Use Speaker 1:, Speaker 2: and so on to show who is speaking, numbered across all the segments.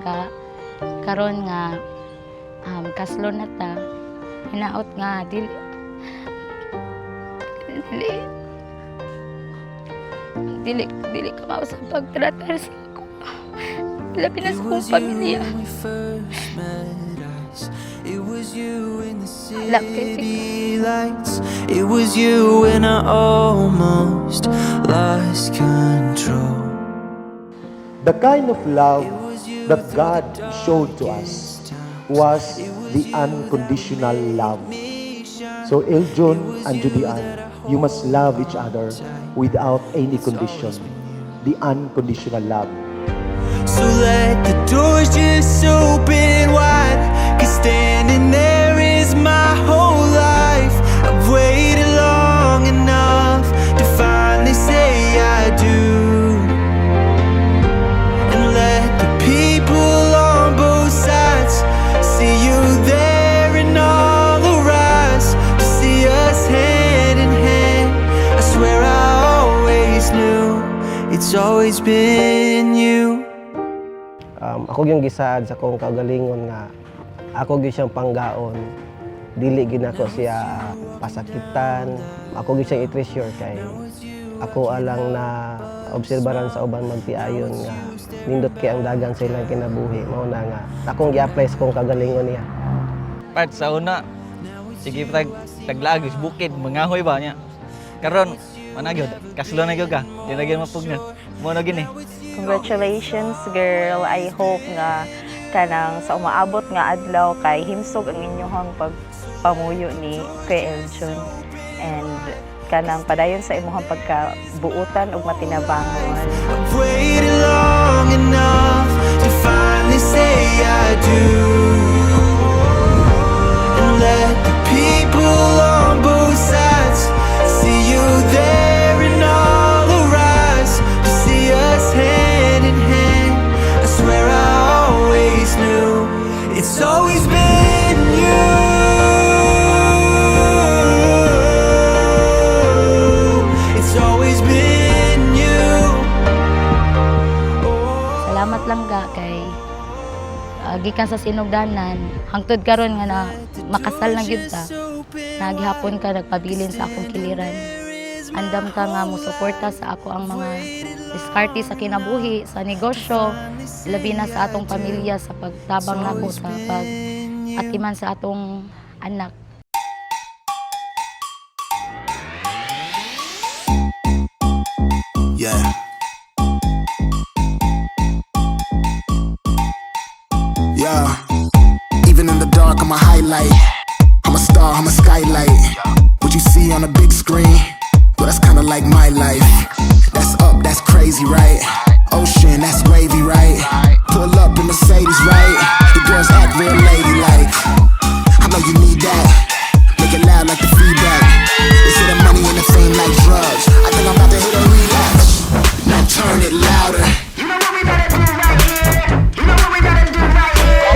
Speaker 1: ka karon nga kaslo na ta, hinaot nga dili ka mao sa pagtratar sa ako. Labi na sa kong pamilya. Alam kay
Speaker 2: It was you when I almost lost control.
Speaker 3: The kind of love that God showed to us was the unconditional love. So Eljon and Judian, you must love each other without any condition. The unconditional love.
Speaker 2: So let the doors just open wide, 'cause standing there is my whole life. I've waited long enough to finally say I do. And let the people on both sides see you there in all the rise, to see us hand in hand. I swear I always knew it's always been you.
Speaker 4: Ako yung gisaad sa kong kagalingon nga ako gyud siyang panggaon, dili gid nako siya pasakitan, ako gyud siyang i-treasure kay ako alang na obserbaran sa uban magtiayon nga nindot kay ang dagan sa ilang kinabuhi, mao na nga akong gi-apply sa kong kagalingon niya.
Speaker 5: Part sa una, sige taglagos bukid mangahoy ba niya. Karon managyod kaslo na gyud ka, di na gyud mapugnan. Mo na gini.
Speaker 6: Congratulations, girl. I hope nga kanang sa umaabot nga adlaw kay himsog ang inyong pagpamuyo ni Kuya Eljon. And kanang padayon sa imong pagkabuutan ug matinabangon.
Speaker 2: I've waited long enough to finally say I do. And let the people on both sides see you there in all the rise, to see us hand in hand. I swear I always knew it's always been you. It's always been you.
Speaker 1: Salamat lang ga kay gikan sa sinugdanan hangtod karon nga na makasal na gyud ta. Nagihapon ka nagpabilin sa akong kiliran. Andam ka nga mo suporta sa ako ang mga diskarte sa kinabuhi, sa negosyo, labi na sa atong pamilya sa pagtabang nako sa pag-atiman sa atong anak.
Speaker 2: Yeah. Yeah. Even in the dark, I'm a highlight. I'm a star, I'm a skylight. What you see on a big screen, well, that's kinda like my life. That's up, that's crazy, right? Ocean, that's wavy, right? Pull up in Mercedes, right? The girls act real ladylike. I know you need that. Make it loud like the feedback. They say the money and the fame like drugs. I think I'm about to hit a relapse. Now turn it louder. You know what we gotta do right here? You know what we gotta do right here?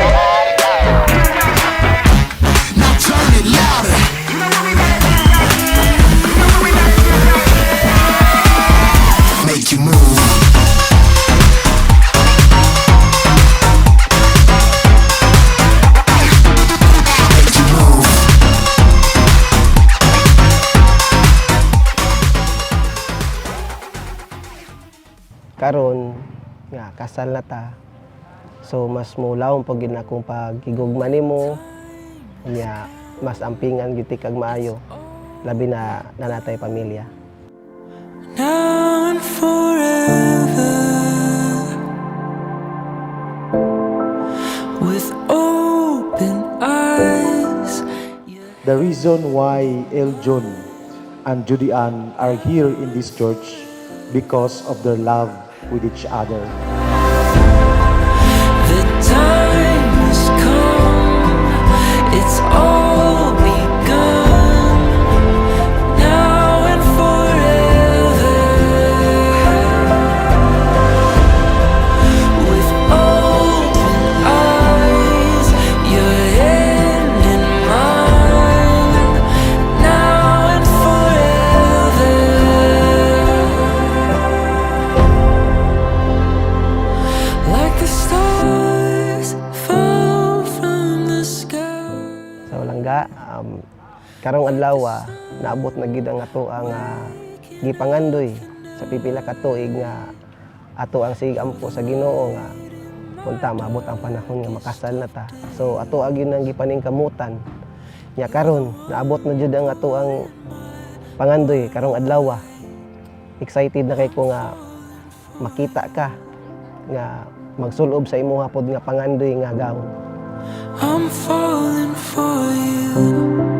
Speaker 2: Now turn it louder. You know what we gotta do right here? You know what we gotta do right here? Make you move. Make you move.
Speaker 4: Karon nga kasal na ta. So mas mulawon pag gid akong pagigugma nimo. Nya mas ampingan gid kag maayo. Labi na nanatay pamilya.
Speaker 2: Now and forever, with open eyes.
Speaker 3: The reason why Eljon and Judian are here in this church because of their love with each other.
Speaker 2: The time has come, it's all begun, now and forever. With open eyes, your hand in mine, now and forever.
Speaker 4: Karong adlaw naabot na gid ang ato ang gipangandoy sa pipila ka tuig nga ato ang sigampo sa Ginoo nga punta maabot ang panahon nga makasal na ta. So ato gyud ang gipaningkamutan nya karon naabot na jud ang ato ang pangandoy karong adlaw. Excited na kay ko nga makita ka nga magsulob sa imuha pod nga pangandoy nga gawon.
Speaker 7: I'm falling for you.